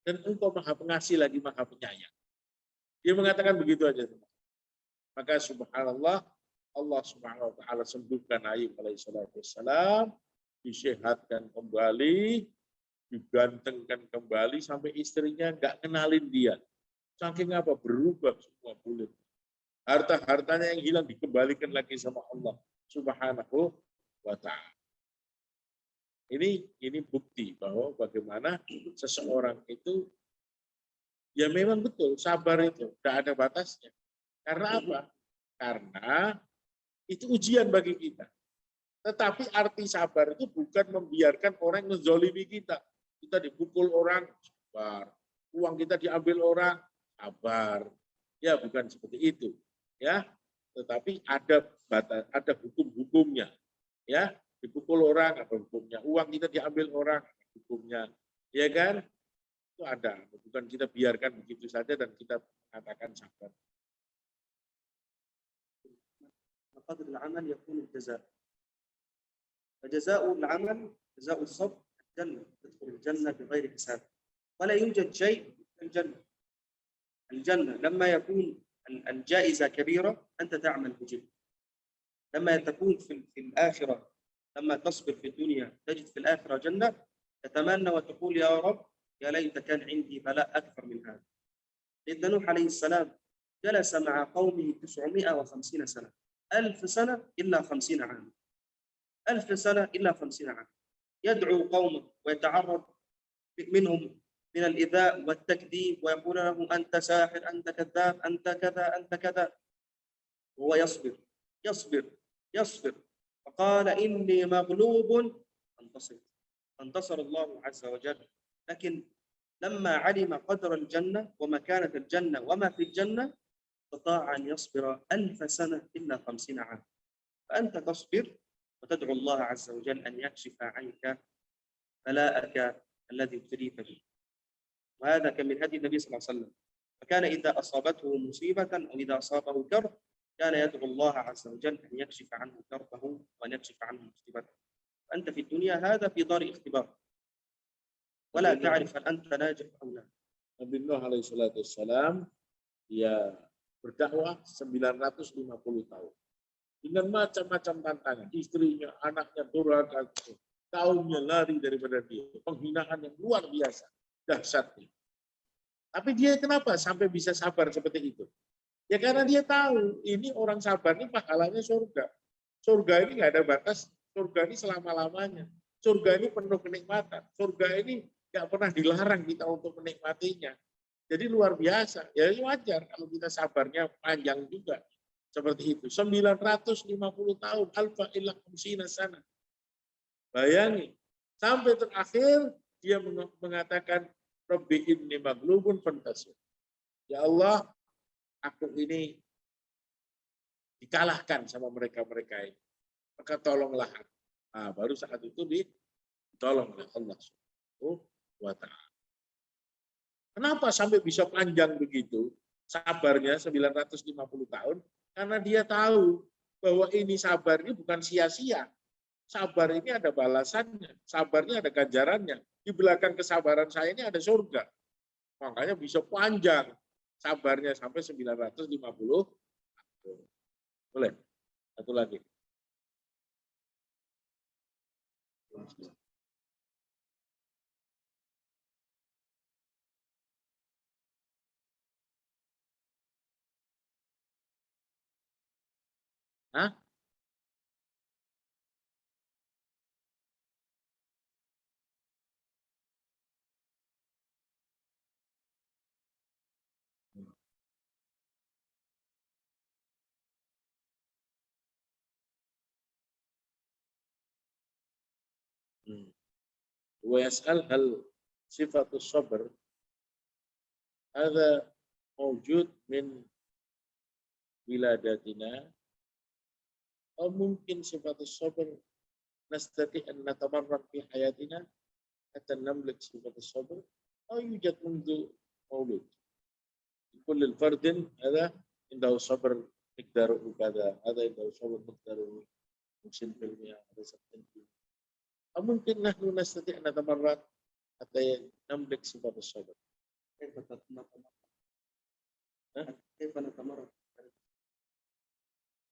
Dan engkau maha pengasih lagi maha penyayang. Dia mengatakan begitu aja. Maka subhanallah, Allah subhanahu wa ta'ala sembuhkan Ayub alaihissalam, disehatkan kembali, digantengkan kembali, sampai istrinya nggak kenalin dia. Saking apa? Berubah semua kulit. Harta-hartanya yang hilang dikembalikan lagi sama Allah subhanahu wa ta'ala. Ini bukti bahwa bagaimana seseorang itu Ya memang betul, sabar itu tidak ada batasnya. Karena apa? Karena itu ujian bagi kita. Tetapi arti sabar itu bukan membiarkan orang menzolimi kita. Kita dipukul orang, sabar. Uang kita diambil orang, sabar. Ya bukan seperti itu. Ya, tetapi ada batas, ada hukum-hukumnya. Ya, dipukul orang ada hukumnya. Uang kita diambil orang, ada hukumnya. Ya kan? Itu ada. Bukan kita biarkan begitu saja dan kita mengatakan sabar. قدر العمل يكون الجزاء. فجزاء العمل جزاء الصبر الجنة، تدخل الجنة بغير حساب. ولا يوجد شيء في الجنة. الجنة لما يكون الجائزة كبيرة أنت تعمل بجد. لما تكون في الآخرة، لما تصبر في الدنيا تجد في الآخرة جنة، تتمنى وتقول يا رب يا ليت كان عندي بلاء أكثر من هذا. سيدنا نوح عليه السلام جلس مع قومه 950 سنة، 1000 سنة إلا 50 عام، 1000 سنة إلا 50 عام، يدعو قومه ويتعرض منهم من الإيذاء والتكذيب ويقول له أنت ساحر، أنت كذاب، أنت كذا، أنت كذا، وهو يصبر يصبر يصبر. فقال إني مغلوب فانتصر الله عز وجل. لكن لما علم قدر الجنة ومكانة الجنة وما في الجنة استطاع أن يصبر 1000 سنة إلا 50 عام. فأنت تصبر وتدعو الله عز وجل أن يكشف عنك بلاءك الذي ابتليت به. وهذا كان من هدي النبي صلى الله عليه وسلم. فكان إذا أصابته مصيبة أو إذا أصابه كرب كان يدعو الله عز وجل أن يكشف عنه كربه وأن يكشف عنه مصيبته. فأنت في الدنيا هذا في دار اختبار ولا تعرف هل أنت ناجح أو لا. Nabi Nuh alaihi salatu wassalam dia berdakwah 950 tahun dengan macam-macam tantangan, istrinya, anaknya durhaka, kaumnya lari daripada dia, penghinaan yang luar biasa, dahsyatnya. Tapi dia kenapa sampai bisa sabar seperti itu? Ya karena dia tahu ini orang sabar ini pahalanya surga. Surga ini nggak ada batas, surga ini selama-lamanya. Surga ini penuh kenikmatan. Surga ini nggak pernah dilarang kita untuk menikmatinya. Jadi luar biasa. Ya wajar kalau kita sabarnya panjang juga. Seperti itu. 950 tahun. Alfa illa khamsina sana. Bayangin. Sampai terakhir dia mengatakan Rabbi inni maghlubun fantasir. Ya Allah, aku ini dikalahkan sama mereka-mereka ini. Maka tolonglah. Nah, baru saat itu ditolong oleh Allah Subhanahu wa ta'ala. Kenapa sampai bisa panjang begitu? Sabarnya 950 tahun. Karena dia tahu bahwa ini sabar ini bukan sia-sia. Sabar ini ada balasannya. Sabarnya ada ganjarannya. Di belakang kesabaran saya ini ada surga. Makanya bisa panjang. Sabarnya sampai 950. Boleh? Satu lagi. Hah? ويسأل هل صفة الصبر هذا موجود من ولادتنا أو ممكن صفة الصبر نستطيع أن نتمرن في حياتنا حتى نملك صفة الصبر أو يوجد منذ مولود كل الفرد هذا عنده صبر مقداره كذا هذا عنده صبر مقداره 50% هذا 60%. أو ممكن نحن نستطيع أن نتمرن حتى نملك صفة الصبر. كيف نتمرن؟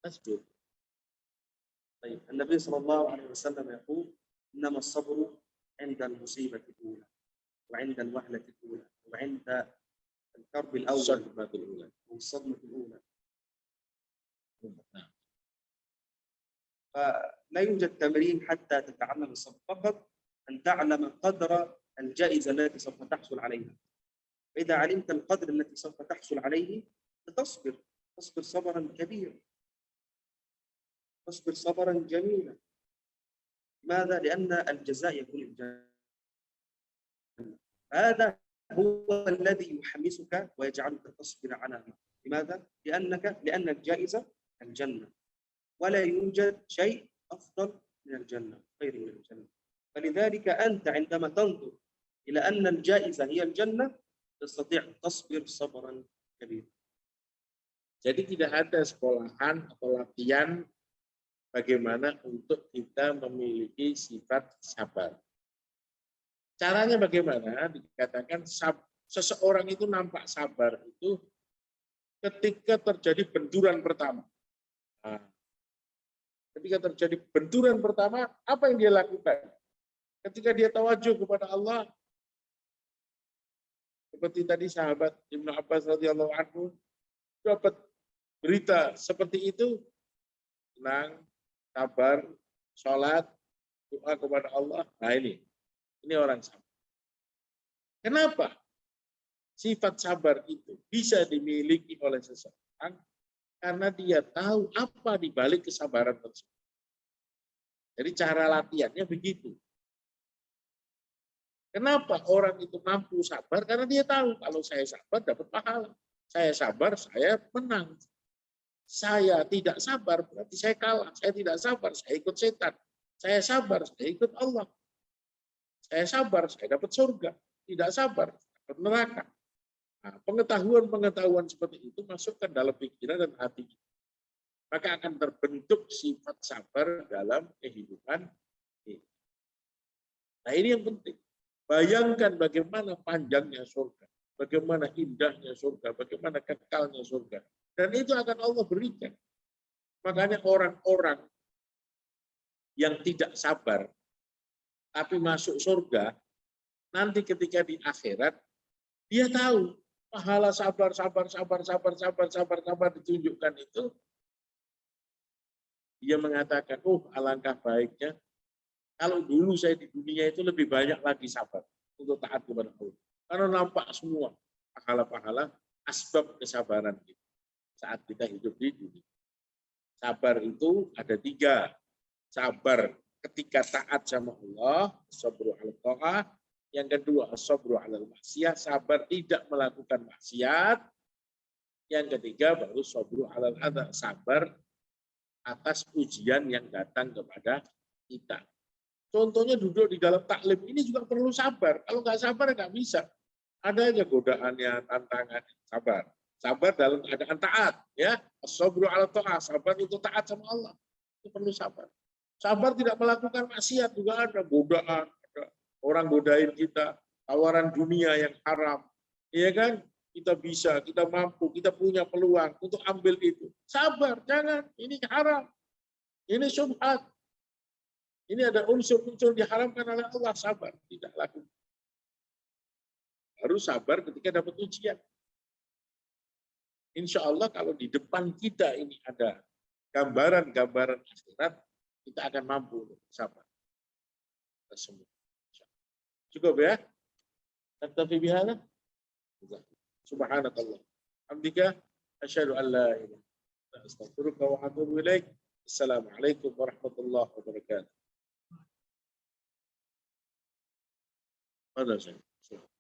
أسبوع. طيب النبي صلى الله عليه وسلم يقول إنما الصبر عند المصيبة الأولى وعند الوهلة الأولى وعند الكرب الأول والصدمة الأولى. فلا يوجد تمرين حتى تتعلم الصبر، فقط أن تعلم قدر الجائزة التي سوف تحصل عليها. فإذا علمت القدر التي سوف تحصل عليه تصبر صبرا كبيرا، تصبر صبرا جميلا. لماذا؟ لأن الجزاء يكون الجنة. هذا هو الذي يحمسك ويجعلك تصبر على ما. لماذا؟ لأن الجائزة الجنة، ولا يوجد شيء أفضل من الجنة، خير من الجنة. فلذلك أنت عندما تنظر إلى أن الجائزة هي الجنة تستطيع تصبر صبرا كبيرا. Jadi tidak ada sekolahan atau latihan bagaimana untuk kita memiliki sifat sabar. Caranya bagaimana? Dikatakan seseorang itu nampak sabar itu ketika terjadi benturan pertama. Nah, ketika terjadi benturan pertama, apa yang dia lakukan? Ketika dia tawajuh kepada Allah, seperti tadi sahabat Ibnu Abbas radhiyallahu anhu dapat berita seperti itu, tenang, sabar, sholat, doa kepada Allah. Nah ini orang sabar. Kenapa sifat sabar itu bisa dimiliki oleh seseorang? Karena dia tahu apa di balik kesabaran tersebut. Jadi cara latihannya begitu. Kenapa orang itu mampu sabar? Karena dia tahu kalau saya sabar dapat pahala. Saya sabar, saya menang. Saya tidak sabar, berarti saya kalah. Saya tidak sabar, saya ikut setan. Saya sabar, saya ikut Allah. Saya sabar, saya dapat surga. Tidak sabar, dapat neraka. Nah, pengetahuan seperti itu masuk ke dalam pikiran dan hati kita. Maka akan terbentuk sifat sabar dalam kehidupan kita. Nah ini yang penting. Bayangkan bagaimana panjangnya surga, bagaimana indahnya surga, bagaimana kekalnya surga. Dan itu akan Allah berikan. Makanya orang-orang yang tidak sabar, tapi masuk surga, nanti ketika di akhirat, dia tahu pahala sabar ditunjukkan itu. Dia mengatakan, alangkah baiknya kalau dulu saya di dunia itu lebih banyak lagi sabar untuk taat kepada Allah. Karena nampak semua pahala-pahala asbab kesabaran kita saat kita hidup di dunia. Sabar itu ada 3. Sabar ketika taat sama Allah, sabru ala ta'ah. Yang kedua, sabru ala maksiyah, sabar tidak melakukan maksiat. Yang ketiga baru sabru ala adha, sabar atas ujian yang datang kepada kita. Contohnya duduk di dalam taklim ini juga perlu sabar. Kalau nggak sabar nggak bisa. Ada aja godaannya, tantangannya. Sabar. Sabar dalam keadaan taat. Ya, as-sabru ala ta'ah. Sabar itu taat sama Allah. Itu perlu sabar. Sabar tidak melakukan maksiat juga ada godaan. Ada orang godain kita. Tawaran dunia yang haram. Iya kan? Kita bisa, kita mampu, kita punya peluang untuk ambil itu. Sabar, jangan. Ini haram. Ini syubhat. Ini ada unsur-unsur diharamkan oleh Allah, sabar, tidak lakukan. Harus sabar ketika dapat ujian. Insya Allah kalau di depan kita ini ada gambaran-gambaran akhirat, kita akan mampu sabar. Cukup ya? Naktafi bihadza? Subhanakallah. Hamdika asyhadu an la ilaha illa anta astaghfiruka wa atubu ilaik. Assalamualaikum warahmatullahi wabarakatuh. Mana saya?